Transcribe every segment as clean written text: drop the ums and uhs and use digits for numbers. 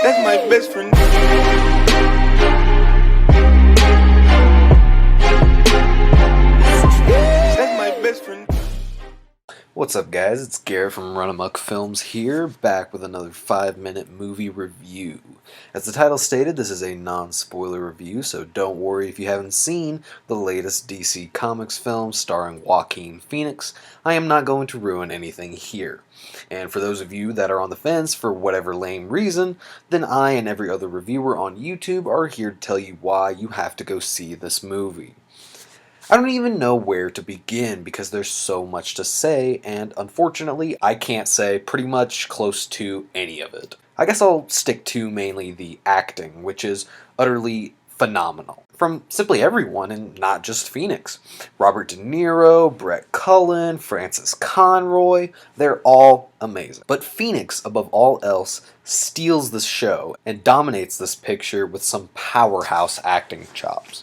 That's my best friend. That's my best friend. What's up, guys? It's Garrett from RUNAMUCK Films here, back with another 5-minute movie review. As the title stated, this is a non-spoiler review, so don't worry if you haven't seen the latest DC Comics film starring Joaquin Phoenix. I am not going to ruin anything here. And for those of you that are on the fence for whatever lame reason, then I and every other reviewer on YouTube are here to tell you why you have to go see this movie. I don't even know where to begin because there's so much to say, and unfortunately, I can't say pretty much close to any of it. I guess I'll stick to mainly the acting, which is utterly phenomenal. From simply everyone, and not just Phoenix. Robert De Niro, Brett Cullen, Francis Conroy, they're all amazing. But Phoenix, above all else, steals the show and dominates this picture with some powerhouse acting chops.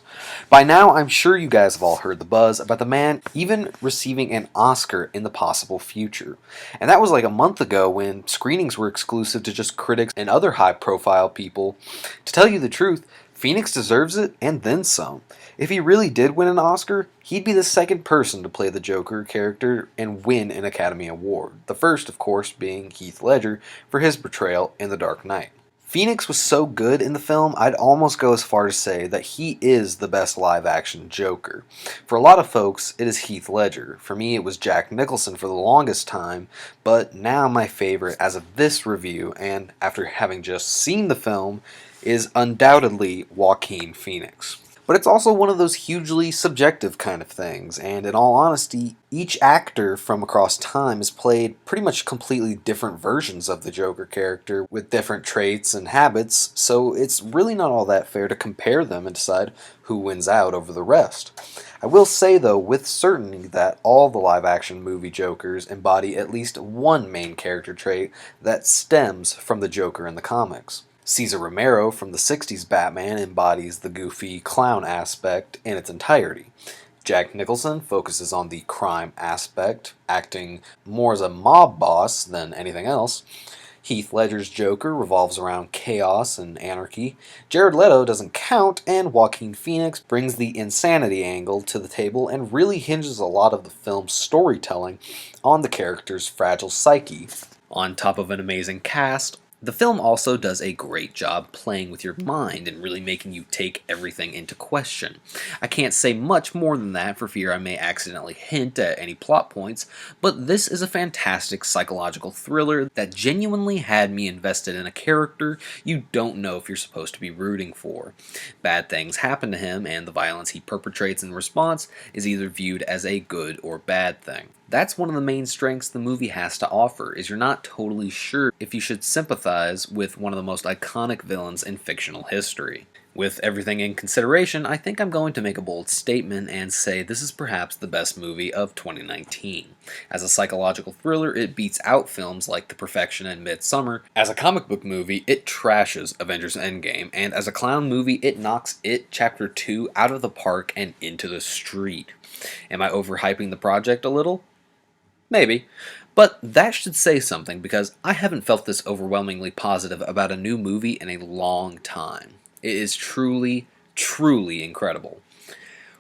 By now, I'm sure you guys have all heard the buzz about the man even receiving an Oscar in the possible future. And that was like a month ago when screenings were exclusive to just critics and other high-profile people. To tell you the truth, Phoenix deserves it, and then some. If he really did win an Oscar, he'd be the second person to play the Joker character and win an Academy Award. The first, of course, being Heath Ledger for his portrayal in The Dark Knight. Phoenix was so good in the film, I'd almost go as far to say that he is the best live-action Joker. For a lot of folks, it is Heath Ledger. For me, it was Jack Nicholson for the longest time, but now my favorite as of this review, and after having just seen the film, is undoubtedly Joaquin Phoenix. But it's also one of those hugely subjective kind of things, and in all honesty, each actor from across time has played pretty much completely different versions of the Joker character with different traits and habits, so it's really not all that fair to compare them and decide who wins out over the rest. I will say, though, with certainty that all the live-action movie Jokers embody at least one main character trait that stems from the Joker in the comics. Cesar Romero from the 60s Batman embodies the goofy clown aspect in its entirety. Jack Nicholson focuses on the crime aspect, acting more as a mob boss than anything else. Heath Ledger's Joker revolves around chaos and anarchy. Jared Leto doesn't count, and Joaquin Phoenix brings the insanity angle to the table and really hinges a lot of the film's storytelling on the character's fragile psyche. On top of an amazing cast, the film also does a great job playing with your mind and really making you take everything into question. I can't say much more than that for fear I may accidentally hint at any plot points, but this is a fantastic psychological thriller that genuinely had me invested in a character you don't know if you're supposed to be rooting for. Bad things happen to him, and the violence he perpetrates in response is either viewed as a good or bad thing. That's one of the main strengths the movie has to offer, is you're not totally sure if you should sympathize with one of the most iconic villains in fictional history. With everything in consideration, I think I'm going to make a bold statement and say this is perhaps the best movie of 2019. As a psychological thriller, it beats out films like The Perfection and Midsommar. As a comic book movie, it trashes Avengers Endgame, and as a clown movie, it knocks It Chapter 2 out of the park and into the street. Am I overhyping the project a little? Maybe. But that should say something, because I haven't felt this overwhelmingly positive about a new movie in a long time. It is truly, truly incredible.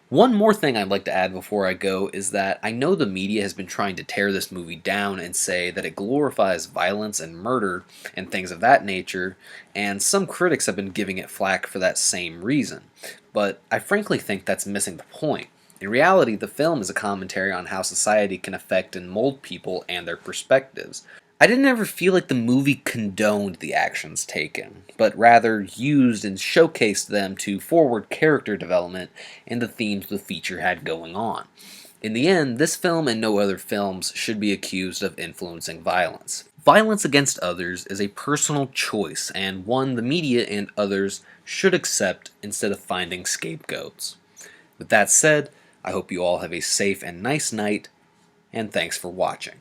One more thing I'd like to add before I go is that I know the media has been trying to tear this movie down and say that it glorifies violence and murder and things of that nature, and some critics have been giving it flack for that same reason. But I frankly think that's missing the point. In reality, the film is a commentary on how society can affect and mold people and their perspectives. I didn't ever feel like the movie condoned the actions taken, but rather used and showcased them to forward character development and the themes the feature had going on. In the end, this film and no other films should be accused of influencing violence. Violence against others is a personal choice, and one the media and others should accept instead of finding scapegoats. With that said, I hope you all have a safe and nice night, and thanks for watching.